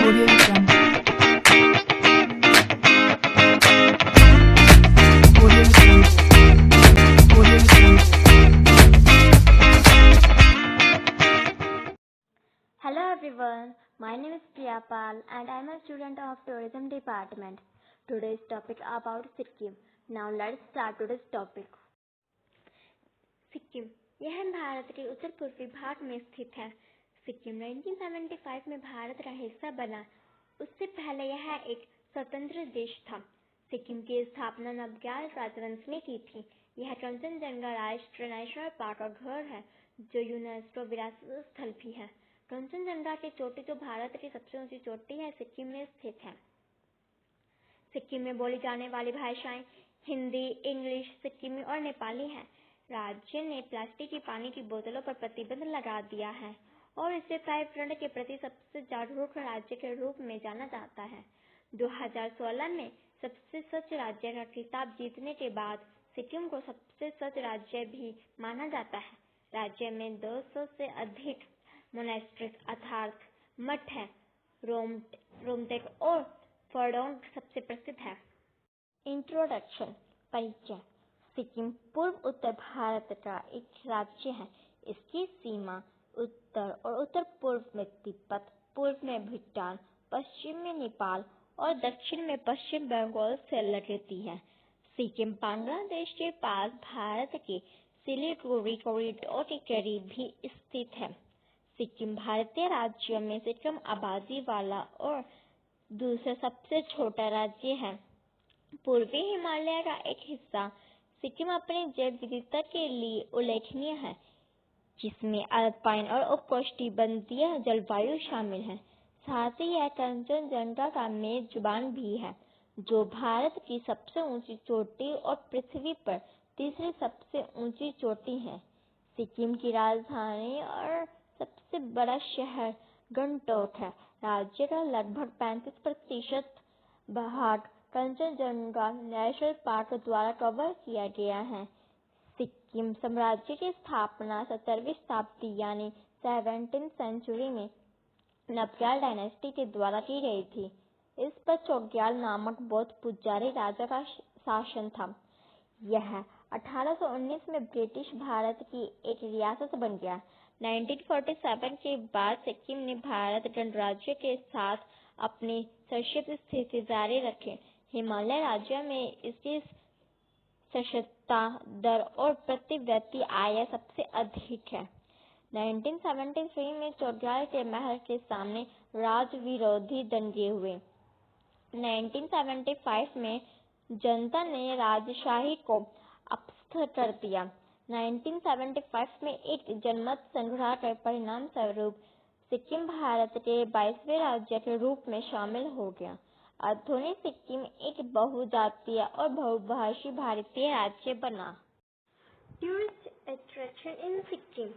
Audio Jungle. Audio Jungle. Audio Jungle. Hello everyone, my name is Priyapal and I am a student of Tourism Department. Today's topic about Sikkim. Now let's start today's topic. Sikkim यह भारत के उत्तर पूर्वी भाग में स्थित है। सिक्किम 1975 में भारत का हिस्सा बना। उससे पहले यह एक स्वतंत्र देश था। सिक्किम की स्थापना नवग्याल राजवंश ने की थी। यह कंचनजंगा राष्ट्रीय नेशनल पार्क का घर है, जो यूनेस्को विरासत स्थल भी है। कंचनजंगा की चोटी, जो भारत की सबसे ऊंची चोटी है, सिक्किम में स्थित है। सिक्किम में बोली जाने वाली भाषाएं हिंदी, इंग्लिश, सिक्किमी और नेपाली हैं। राज्य ने प्लास्टिक की पानी की बोतलों पर प्रतिबंध लगा दिया है और इसे पर्यावरण के प्रति सबसे जागरूक राज्य के रूप में जाना जाता है। 2016 में सबसे स्वच्छ राज्य का खिताब जीतने के बाद सिक्किम को सबसे स्वच्छ राज्य भी माना जाता है। राज्य में 200 से अधिक मोनेस्ट्रीज अर्थात मठ है। रोमटेक और फोरडोंग सबसे प्रसिद्ध है। इंट्रोडक्शन, परिचय। सिक्किम पूर्व उत्तर भारत का एक राज्य है। इसकी सीमा उत्तर और उत्तर पूर्व में तिब्बत, पूर्व में भूटान, पश्चिम में नेपाल और दक्षिण में पश्चिम बंगाल से लगती है। सिक्किम बांग्लादेश के पास भारत के सिलीगुड़ी कॉरिडोर के करीब भी स्थित है। सिक्किम भारतीय राज्यों में से कम आबादी वाला और दूसरा सबसे छोटा राज्य है। पूर्वी हिमालय का एक हिस्सा सिक्किम अपनी जैव विविधता के लिए उल्लेखनीय है, जिसमें अल्पाइन और उपोष्णकटिबंधीय जलवायु शामिल है। साथ ही यह कंचनजंगा का मेजबान भी है, जो भारत की सबसे ऊंची चोटी और पृथ्वी पर तीसरी सबसे ऊंची चोटी है। सिक्किम की राजधानी और सबसे बड़ा शहर गंगटोक है। राज्य का लगभग 35% भाग कंचनजंगा नेशनल पार्क द्वारा कवर किया गया है। सिक्किम साम्राज्य की स्थापना 17वीं शताब्दी यानी 17th सेंचुरी में नवग्याल डायनेस्टी के द्वारा की गई थी। इस पर चोग्याल नामक बौद्ध पुजारी राजा का शासन था। यह 1819 में ब्रिटिश भारत की एक रियासत बन गया। 1947 के बाद सिक्किम ने भारत गणराज्य के साथ अपनी शासित स्थिति जारी रखी। हिमालय राज्य में इसकी साक्षरता दर और प्रति व्यक्ति आय सबसे अधिक है। 1973 में चोग्याल के महल के सामने राज विरोधी दंगे हुए। 1975 में जनता ने राजशाही को अपस्थ कर दिया। 1975 में एक जनमत संग्रह के परिणाम स्वरूप सिक्किम भारत के 22वें राज्य के रूप में शामिल हो गया। आधुनिक सिक्किम एक बहुजातीय और बहुभाषी भारतीय राज्य बना। Tourist attraction in Sikkim.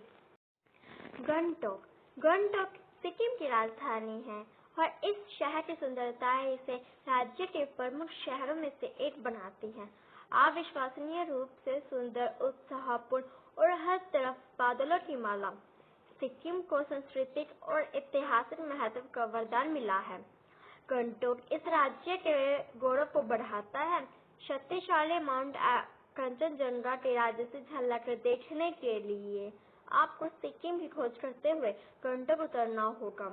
Gangtok Sikkim की राजधानी है और इस शहर की सुंदरता इसे राज्य के प्रमुख शहरों में से एक बनाती है। अविश्वसनीय रूप से सुंदर, उत्साहपूर्ण और हर तरफ बादलों की माला। सिक्किम को सांस्कृतिक और ऐतिहासिक महत्व का वरदान मिला है। गंगटोक इस राज्य के गौरव को बढ़ाता है। शक्तिशाली माउंट कंचनजंगा के राजसी झलक देखने के लिए आपको सिक्किम की खोज करते हुए गंगटोक उतरना होगा।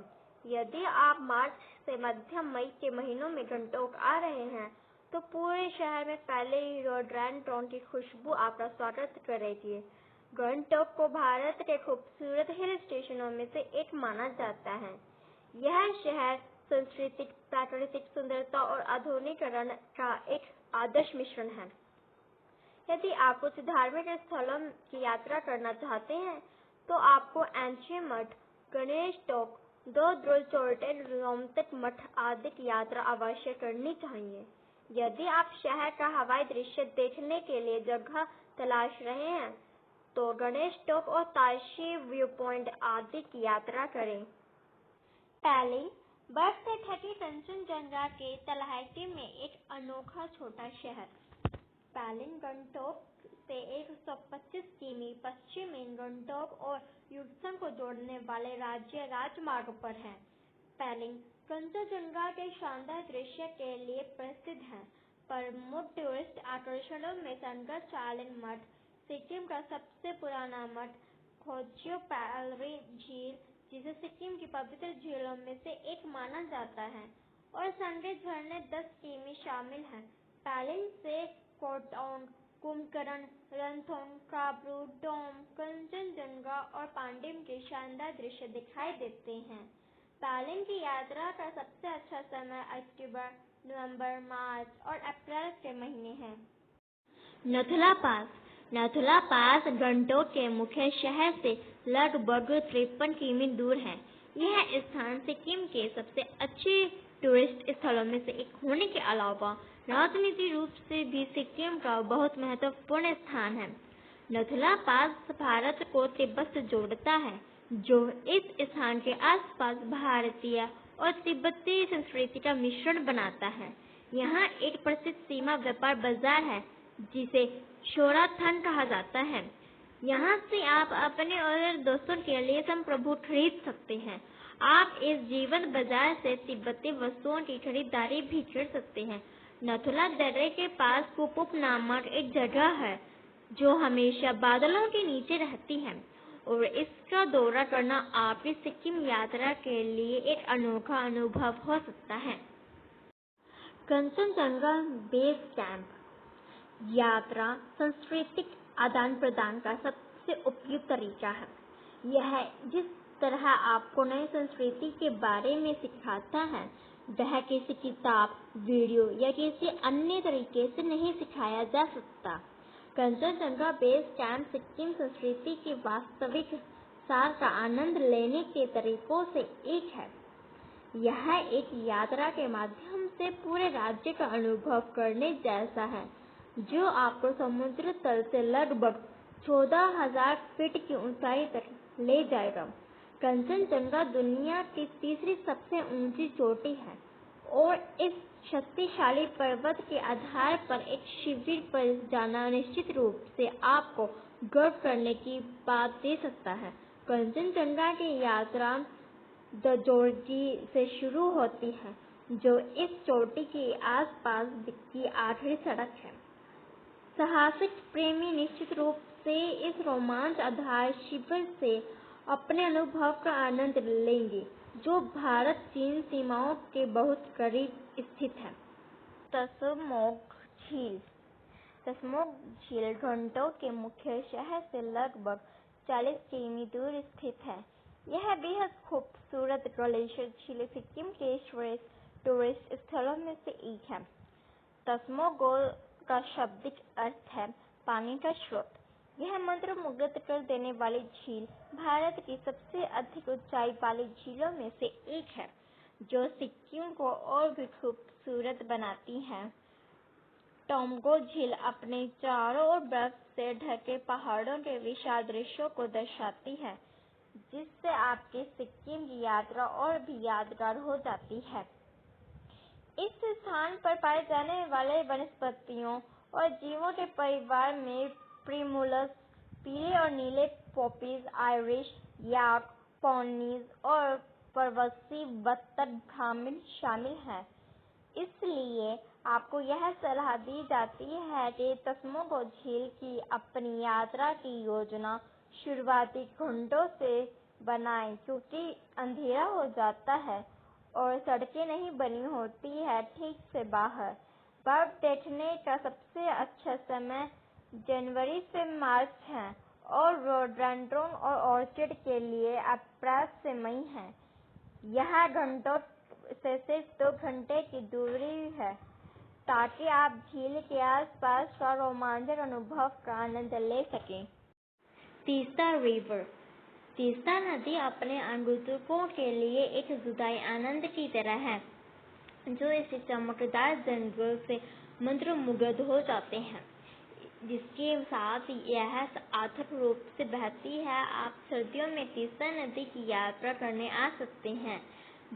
यदि आप मार्च से मध्य मई के महीनों में गंगटोक आ रहे हैं, तो पूरे शहर में पहले ही रोडोडेंड्रॉन की खुशबू आपका स्वागत करेगी। गंगटोक को भारत के खूबसूरत हिल स्टेशनों में से एक माना जाता है। यह शहर सांस्कृतिक, प्राकृतिक सुंदरता और आधुनिकीकरण का एक आदर्श मिश्रण है। यदि आप कुछ धार्मिक स्थलों की यात्रा करना चाहते हैं, तो आपको एंची मठ, गणेश टोक, दो ध्रुव चोटी, रोमटेक मठ आदि की यात्रा अवश्य करनी चाहिए। यदि आप शहर का हवाई दृश्य देखने के लिए जगह तलाश रहे हैं, तो गणेश टोक और ताशी व्यू पॉइंट आदि की यात्रा करें। पैलिंग बर्फ से ढकी कंचनजंगा के तलहटी में एक अनोखा छोटा शहर। पैलिंग गंगटोक से 125 किमी पश्चिम में गंगटोक और युक्सम को जोड़ने वाले राज्य राजमार्ग पर है। पैलिंग कंचनजंगा के शानदार दृश्य के लिए प्रसिद्ध है। प्रमुख टूरिस्ट आकर्षणों में संगचालन मठ, सिक्किम का सबसे पुराना मठ, खोज्यो पैलरी झील, जिसे सिक्किम की पवित्र झीलों में से एक माना जाता है, और संगे झरने 10 किमी शामिल हैं। पैलिन से कोटोंग, कुंभकर्ण, रंथोंग, काब्रू, डोम, कंचनजंगा और पांडिम के शानदार दृश्य दिखाई देते हैं। पैलिन की यात्रा का सबसे अच्छा समय अक्टूबर, नवंबर, मार्च और अप्रैल के महीने हैं। नथुला पास गंगटोक के मुख्य शहर से लगभग 53 किमी दूर है। यह स्थान सिक्किम के सबसे अच्छे टूरिस्ट स्थलों में से एक होने के अलावा राजनीतिक रूप से भी सिक्किम का बहुत महत्वपूर्ण स्थान है। नथुला पास भारत को तिब्बत से जोड़ता है, जो इस स्थान के आसपास भारतीय और तिब्बती संस्कृति का मिश्रण बनाता है। यहाँ एक प्रसिद्ध सीमा व्यापार बाजार है, जिसे शोराथन कहा जाता है। यहाँ से आप अपने और दोस्तों के लिए संप्रभु खरीद सकते हैं। आप इस जीवंत बाजार से तिब्बती वस्तुओं की खरीदारी भी कर सकते हैं। नथुला दर्रे के पास कुपुप नामक एक जगह है, जो हमेशा बादलों के नीचे रहती है, और इसका दौरा करना आपकी सिक्किम यात्रा के लिए एक अनोखा अनुभव हो सकता है। कंचनजंगा बेस कैंप यात्रा सांस्कृतिक आदान प्रदान का सबसे उपयुक्त तरीका है। यह जिस तरह आपको नई संस्कृति के बारे में सिखाता है, वह किसी किताब, वीडियो या किसी अन्य तरीके से नहीं सिखाया जा सकता। कंचनजंगा बेस कैंप सिक्किम संस्कृति के वास्तविक सार का आनंद लेने के तरीकों से एक है। यह एक यात्रा के माध्यम से पूरे राज्य का अनुभव करने जैसा है, जो आपको समुद्र तल से लगभग 14,000 फीट की ऊंचाई तक ले जाएगा। कंचनजंगा दुनिया की तीसरी सबसे ऊंची चोटी है, और इस शक्तिशाली पर्वत के आधार पर एक शिविर पर जाना निश्चित रूप से आपको गर्व करने की बात दे सकता है। कंचनजंगा की यात्रा दजोरजी से शुरू होती है, जो इस चोटी के आसपास की आखिरी सड़क है। साहसिक प्रेमी निश्चित रूप से इस रोमांच आधार शिविर से अपने अनुभव का आनंद लेंगे, जो भारत चीन सीमाओं के बहुत करीब स्थित है। तसमोग झील गंगटोक के मुख्य शहर से लगभग 40 किमी दूर स्थित है। यह बेहद खूबसूरत ग्लेशियर झील सिक्किम के श्रेष्ठ टूरिस्ट स्थलों में से एक है। तसमोगोल का शाब्दिक अर्थ है पानी का स्रोत। यह मंत्रमुग्ध कर देने वाली झील भारत की सबसे अधिक ऊंचाई वाली झीलों में से एक है, जो सिक्किम को और भी खूबसूरत बनाती है। टोमगो झील अपने चारों ओर बर्फ से ढके पहाड़ों के विशाल दृश्यों को दर्शाती है, जिससे आपकी सिक्किम की यात्रा और भी यादगार हो जाती है। इस स्थान पर पाए जाने वाले वनस्पतियों और जीवों के परिवार में प्रिमुलस, पीले और नीले पॉपीज, आयरिश, याक, पॉनीज और प्रवासी बत्तख शामिल हैं। इसलिए आपको यह सलाह दी जाती है कि तसमोगो झील की अपनी यात्रा की योजना शुरुआती घंटों से बनाएं, क्योंकि अंधेरा हो जाता है और सड़कें नहीं बनी होती है ठीक से बाहर। बर्फ देखने का सबसे अच्छा समय जनवरी से मार्च है, और रोडोडेंड्रॉन और ऑर्चिड के लिए अप्रैल से मई है। यह गंगटोक से सिर्फ 2 घंटे की दूरी है, ताकि आप झील के आसपास का रोमांचक अनुभव का आनंद ले सकें। तीस्ता नदी अपने आगंतुकों के लिए एक जुदाई आनंद की तरह है, जो इस चमकदार जंगल से मंत्रमुग्ध हो जाते हैं, जिसके साथ यह अथक रूप से बहती है। आप सर्दियों में तीस्ता नदी की यात्रा करने आ सकते हैं,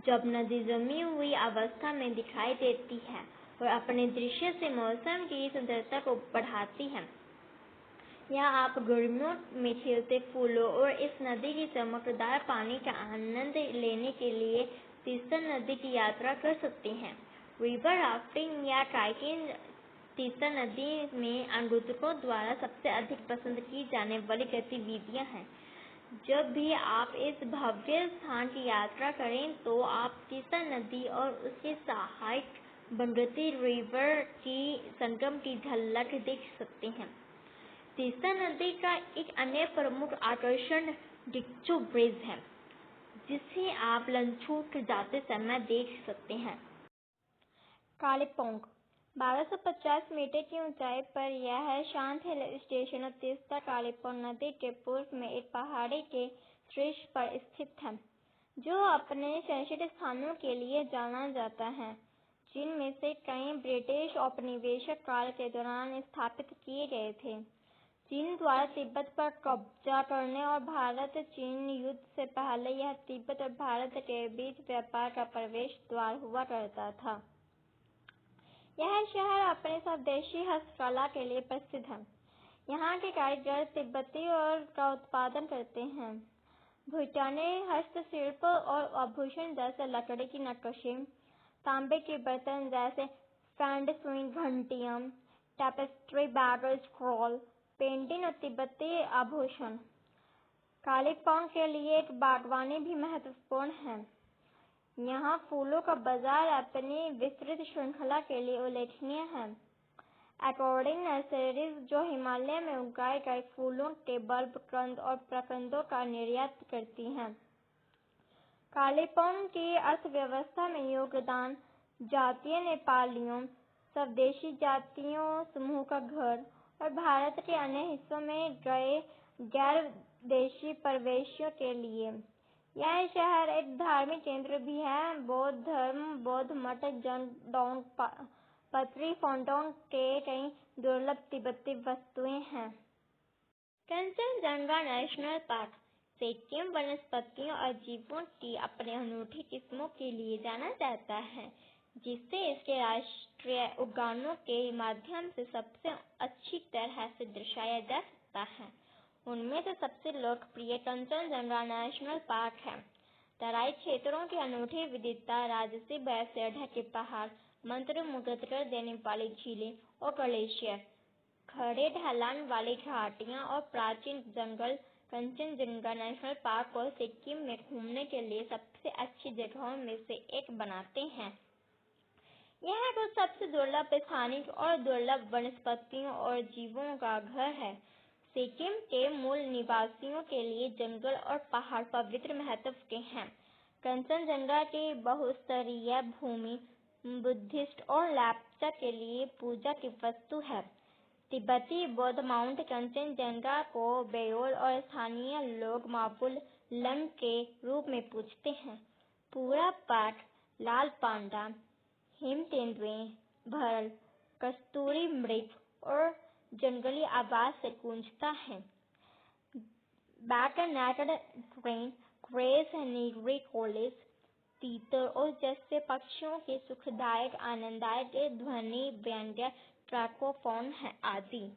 जब नदी जमी हुई अवस्था में दिखाई देती है और अपने दृश्य से मौसम की सुंदरता को बढ़ाती है। या आप गर्मियों में खिलते फूलों और इस नदी की चमकदार पानी का आनंद लेने के लिए तीस्ता नदी की यात्रा कर सकते हैं। रिवर राफ्टिंग या ट्रैकिंग तीस्ता नदी में आगंतुकों द्वारा सबसे अधिक पसंद की जाने वाली गतिविधियां हैं। जब भी आप इस भव्य स्थान की यात्रा करें तो आप तीस्ता नदी और उसके सहायक भगीरथी रिवर की संगम की झलक देख सकते हैं। तीस्ता नदी का एक अन्य प्रमुख आकर्षण डिक्चु ब्रिज है, जिसे आप लंचूट जाते समय देख सकते हैं। कालिम्पोंग 1250 मीटर की ऊंचाई पर यह शांत हिल स्टेशन तीस्ता कालिम्पोंग नदी के पूर्व में एक पहाड़ी के शीर्ष पर स्थित है, जो अपने सेंसिटिव स्थानों के लिए जाना जाता है, जिनमें से कई ब्रिटिश औपनिवेशिक काल के दौरान स्थापित किए गए थे। चीन द्वारा तिब्बत पर कब्जा करने और भारत-चीन युद्ध से पहले यह तिब्बत और भारत के बीच व्यापार का प्रवेश द्वार हुआ करता था। यह शहर अपनी स्वदेशी हस्तकला के लिए प्रसिद्ध है। यहाँ के कारीगर तिब्बती और का उत्पादन करते हैं। भूटानी हस्तशिल्प और आभूषण जैसे लकड़ी की नक्काशी, तांबे के बर्तन जैसे फैंग शुई घंटियां, टैपेस्ट्री, बैगर, स्क्रॉल पेंटिंग और तिब्बती आभूषण। कालिम्पोंग के लिए एक बागवानी भी महत्वपूर्ण है। यहाँ फूलों का बाजार अपनी विस्तृत श्रृंखला के लिए उल्लेखनीय है। अकॉर्डिंग नर्सरीज, जो हिमालय में उगाए गए फूलों के बल्ब, कंद और प्रकंदों का निर्यात करती हैं। कालिम्पोंग की अर्थव्यवस्था में योगदान जातीय नेपालियों, स्वदेशी जातियों समूह का घर और भारत के अन्य हिस्सों में गए गैर देशी प्रवासियों के लिए। यह शहर एक धार्मिक केंद्र भी है। बौद्ध धर्म, बौद्ध मठ, जन डोंग पत्री फोंटोंग के कई दुर्लभ तिब्बती वस्तुएं हैं। कंचनजंगा नेशनल पार्क सिक्किम वनस्पतियों और जीवों की अपने अनूठी किस्मों के लिए जाना जाता है, जिसे इसके राष्ट्रीय उद्यानों के माध्यम से सबसे अच्छी तरह से दर्शाया जा सकता है। उनमें से सबसे लोकप्रिय कंचनजंगा नेशनल पार्क है। तराई क्षेत्रों की अनूठी विविधता, राजसी बर्फ से ढके पहाड़, मंत्रमुग्ध कर देने वाली झीलें और ग्लेशियर, खड़े ढलान वाली घाटियां और प्राचीन जंगल कंचनजंगा नेशनल पार्क को सिक्किम में घूमने के लिए सबसे अच्छी जगहों में से एक बनाते हैं। यह कुछ सबसे दुर्लभ स्थानिक और दुर्लभ वनस्पतियों और जीवों का घर है। सिक्किम के मूल निवासियों के लिए जंगल और पहाड़ पवित्र महत्व के हैं। कंचनजंगा की बहुस्तरीय भूमि बुद्धिस्ट और लेप्चा के लिए पूजा की वस्तु है। तिब्बती बौद्ध माउंट कंचनजंगा को बेयोल और स्थानीय लोग मापुल लंग के रूप में पूजते हैं। पूरा पार्क लाल पांडा, हिम तेंदुए, भरल, कस्तूरी मृग और जंगली आवाज से गूंजता है। बैटरनेटेड क्रेन, ग्रेस निग्रिकोलिस, तीतर और जैसे पक्षियों के सुखदायक आनंददायक ध्वनि व्यंग्य ट्रैकोफोन है आदि।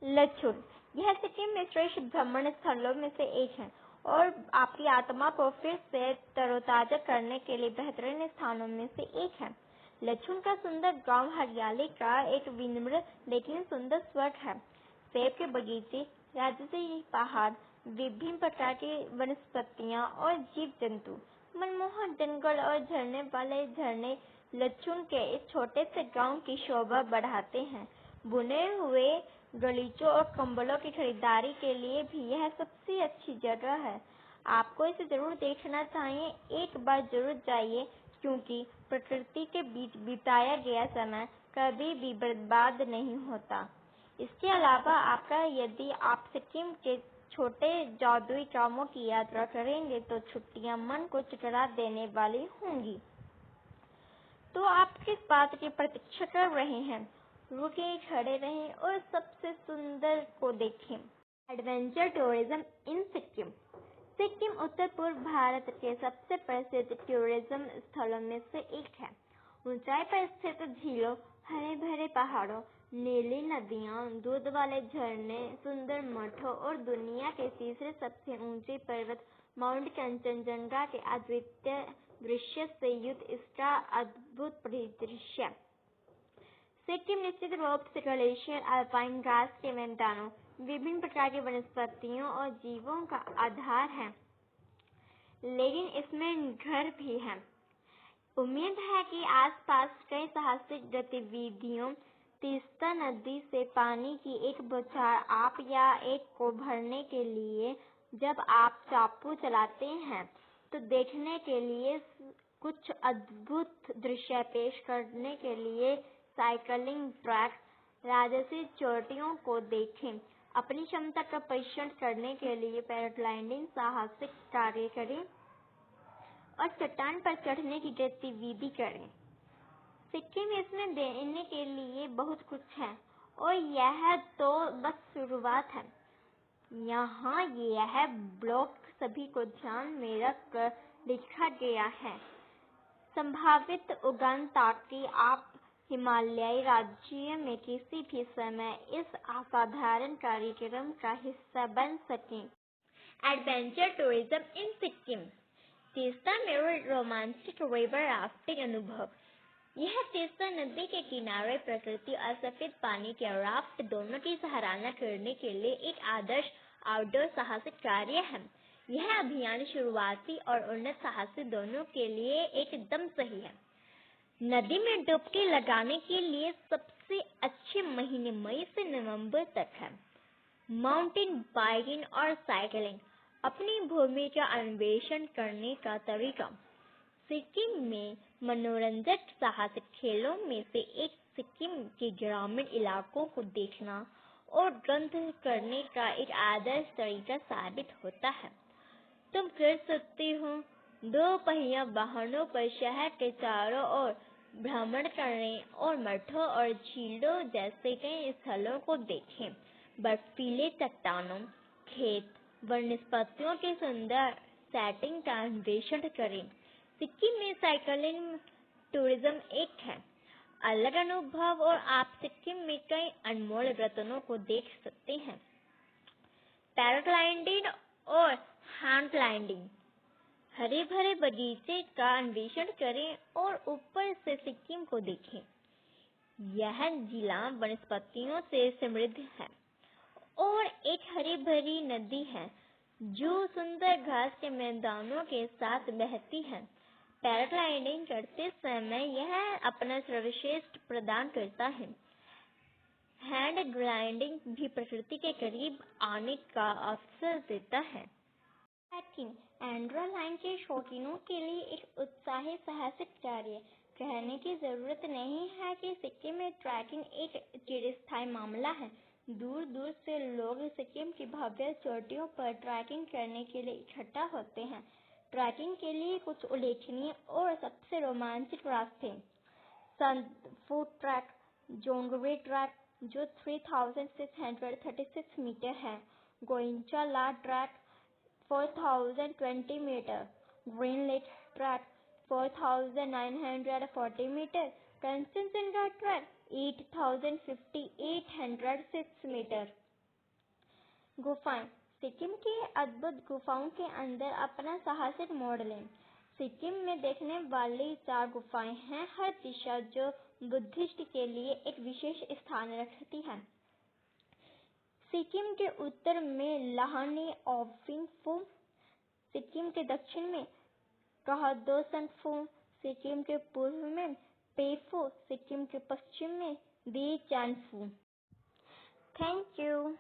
लचुन यह सिक्किम में श्रेष्ठ भ्रमण स्थलों में से एक है और आपकी आत्मा को फिर से तरोताजा करने के लिए बेहतरीन स्थानों में से एक है। लचुन का सुंदर गांव हरियाली का एक विनम्र लेकिन सुंदर स्वर्ग है। सेब के बगीचे, राजसी पहाड़, विभिन्न प्रकार की वनस्पतियां और जीव जंतु, मनमोहक जंगल और झरने वाले झरने लचुन के इस छोटे से गांव की शोभा बढ़ाते हैं। बुने हुए गलीचों और कंबलों की खरीदारी के लिए भी यह सबसे अच्छी जगह है। आपको इसे जरूर देखना चाहिए। एक बार जरूर जाइए, क्योंकि प्रकृति के बीच बिताया गया समय कभी भी बर्बाद नहीं होता। इसके अलावा यदि आप सिक्किम के छोटे जादुई गांवों की यात्रा करेंगे तो छुट्टियां मन को चकरा देने वाली होंगी। तो आप किस बात की प्रतीक्षा कर रहे हैं? रुके, खड़े रहें और सबसे सुंदर को देखें। Adventure tourism in Sikkim. Sikkim उत्तर पूर्व भारत के सबसे प्रसिद्ध टूरिज्म स्थलों में से एक है। ऊंचाई पर स्थित झीलों, हरे भरे पहाड़ों, नीली नदियां, दूध वाले झरने, सुंदर मठों और दुनिया के तीसरे सबसे ऊंचे पर्वत माउंट कंचनजंगा के अद्वितीय दृश्य से युक्त इसका अद्भुत परिदृश्य। सिक्किम निश्चित रूप से ग्लेशियर, अल्पाइन घास के मैदानों, विभिन्न प्रकार की वनस्पतियों और जीवों का आधार है, लेकिन इसमें घर भी है। उम्मीद है कि आसपास कई साहसिक गतिविधियों, तीस्ता नदी से पानी की एक बौछार आप या एक को भरने के लिए जब आप चापू चलाते हैं तो देखने के लिए कुछ अद्भुत दृश्य पेश करने के लिए साइकिलिंग ट्रैक, राजसी चोटियों को देखें, अपनी क्षमता का परीक्षण करने के लिए पैराग्लाइडिंग साहसिक कार्य करें और चट्टान पर चढ़ने की गतिविधि करें। सिक्किम इसमें देने के लिए बहुत कुछ है और यह तो बस शुरुआत है। यहाँ यह ब्लॉग सभी को ध्यान में रखकर लिखा गया है, संभावित उड़ान, ताकि आप हिमालयी राज्य में किसी भी समय इस असाधारण कार्यक्रम का हिस्सा बन सकें। Adventure tourism in Sikkim. Teesta में रोमांचक रिवर राफ्टिंग अनुभव। यह तीस्ता नदी के किनारे प्रकृति और सफेद पानी के राफ्ट दोनों की सराहना करने के लिए एक आदर्श आउटडोर साहसिक कार्य है। यह अभियान शुरुआती और उन्नत साहसी दोनों के लिए एकदम सही है। नदी में डुबकी लगाने के लिए सबसे अच्छे महीने मई से नवंबर तक है। माउंटेन बाइकिंग और साइकिलिंग। अपनी भूमि का अन्वेषण करने का तरीका। सिक्किम में मनोरंजक साहसिक खेलों में से एक सिक्किम के ग्रामीण इलाकों को देखना और गंतव्य करने का एक आदर्श तरीका साबित होता है। तुम कर सकते हो 2 पहिया वाहनों पर शहर के चारों ओर भ्रमण करें और मठों और झीलों जैसे कई स्थलों को देखें। बर्फीले चट्टानों, खेत, वनस्पतियों के सुंदर सेटिंग का अन्वेषण करें। सिक्किम में साइकिलिंग टूरिज्म एक है अलग अनुभव और आप सिक्किम में कई अनमोल रत्नों को देख सकते हैं। पैराग्लाइडिंग और हैंग ग्लाइडिंग। हरे भरे बगीचे का अन्वेषण करें और ऊपर से सिक्किम को देखें। यह जिला वनस्पतियों से समृद्ध है और एक हरी भरी नदी है जो सुंदर घास के मैदानों के साथ बहती है। पैराग्लाइडिंग करते समय यह अपना सर्वश्रेष्ठ प्रदान करता है। हैंग ग्लाइडिंग भी प्रकृति के करीब आने का अवसर देता है। ट्रैकिंग एड्रेनालाइन के शौकीनों के लिए एक उत्साही साहसिक कार्य। कहने की जरूरत नहीं है कि सिक्किम में ट्रैकिंग एक चिरस्थायी मामला है। दूर दूर से लोग सिक्किम की भव्य चोटियों पर ट्रैकिंग करने के लिए इकट्ठा होते हैं। ट्रैकिंग के लिए कुछ उल्लेखनीय और सबसे रोमांचक रास्ते। सनफू ट्रैक, जोंगरी ट्रैक जो 3636 मीटर है, Goecha La track 4020 metre, green lake track 4940 metre, Kanchenjunga track 85,806 metre. गुफाएं। सिक्किम के अद्भुत गुफाओं के अंदर अपना साहसिक मोड़ लें। सिक्किम में देखने वाली 4 गुफाएं हैं हर दिशा जो बुद्धिस्ट के लिए एक विशेष स्थान रखती है। सिक्किम के उत्तर में लाहनी ऑफिंगफू, सिक्किम के दक्षिण में कहदोसनफू, सिक्किम के पूर्व में पेफू, सिक्किम के पश्चिम में दीचानफू। Thank you.